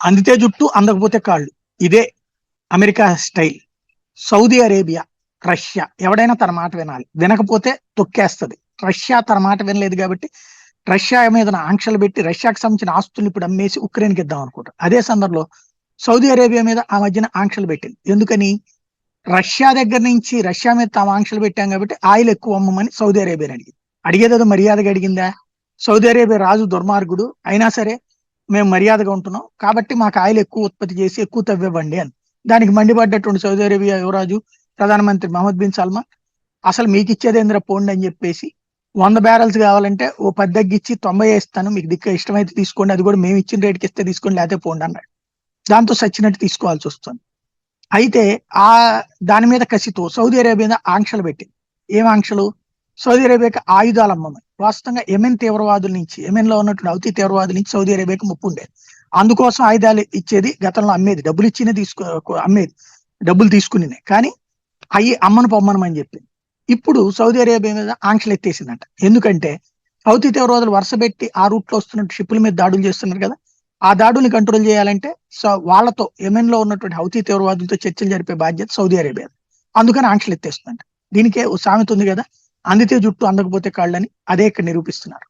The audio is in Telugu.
అందితే జుట్టు అందకపోతే కాళ్ళు. ఇదే America style. Saudi Arabia, Russia ఎవడైనా తన మాట వినాలి, వినకపోతే తొక్కేస్తుంది. రష్యా తన మాట వినలేదు కాబట్టి రష్యా మీద ఆంక్షలు పెట్టి రష్యాకు సంబంధించిన ఆస్తులు ఇప్పుడు అమ్మేసి ఉక్రెయిన్కి ఇద్దాం అనుకుంటారు. అదే సందర్భంలో సౌదీ అరేబియా మీద ఆ మధ్యన ఆంక్షలు పెట్టింది. ఎందుకని? రష్యా దగ్గర నుంచి రష్యా మీద తాము ఆంక్షలు పెట్టాం కాబట్టి ఆయిల్ ఎక్కువ అమ్మమని సౌదీ అరేబియాని అడిగింది. అడిగేదేదో మర్యాదగా అడిగిందా? సౌదీ అరేబియా రాజు దుర్మార్గుడు అయినా సరే మేము మర్యాదగా ఉంటున్నాం కాబట్టి మాకు ఆయిల్ ఎక్కువ ఉత్పత్తి చేసి ఎక్కువ తవ్వివ్వండి అని. దానికి మండిపడ్డటువంటి సౌదీ అరేబియా యువరాజు ప్రధానమంత్రి మహమ్మద్ బిన్ సల్మాన్ అసలు మీకు ఇచ్చేదేంద్ర పోండి అని చెప్పేసి 100 బ్యారెల్స్ కావాలంటే ఓ 10 తగ్గిచ్చి 90 ఇస్తాను, మీకు ఇష్టమైతే తీసుకోండి, అది కూడా మేము ఇచ్చిన రేటుకి ఇస్తే తీసుకోండి, లేకపోతే పోండి అన్నాడు. దాంతో సచ్చినట్టు తీసుకోవాల్సి వస్తుంది. అయితే ఆ దాని మీద కసితో సౌదీ అరేబియా ఆంక్షలు పెట్టింది. ఏం ఆంక్షలు? సౌదీ అరేబియాకి ఆయుధాలు అమ్మమని. వాస్తవంగా యెమెన్ తీవ్రవాదుల నుంచి, యెమెన్ లో ఉన్నటువంటి హౌతీ తీవ్రవాదుల నుంచి సౌదీ అరేబియాకి ముప్పు ఉండేది. అందుకోసం ఆయుధాలు ఇచ్చేది, గతంలో అమ్మేది, డబ్బులు ఇచ్చినే అమ్మేది, డబ్బులు తీసుకునే. కానీ అవి అమ్మను పొమ్మనమని చెప్పింది. ఇప్పుడు సౌదీ అరేబియా మీద ఆంక్షలు ఎత్తేసిందంట. ఎందుకంటే హౌతీ తీవ్రవాదులు వరుస పెట్టి ఆ రూట్ లో వస్తున్నట్టు షిప్పుల మీద దాడులు చేస్తున్నారు కదా, ఆ దాడుల్ని కంట్రోల్ చేయాలంటే వాళ్ళతో యెమెన్ లో ఉన్నటువంటి హౌతీ తీవ్రవాదులతో చర్చలు జరిపే బాధ్యత సౌదీ అరేబియా. అందుకని ఆంక్షలు ఎత్తేస్తుందంట. దీనికే ఓ సామెత ఉంది కదా, అందితే జుట్టు అందకపోతే కాళ్ళని, అదే ఇక్కడ నిరూపిస్తున్నారు.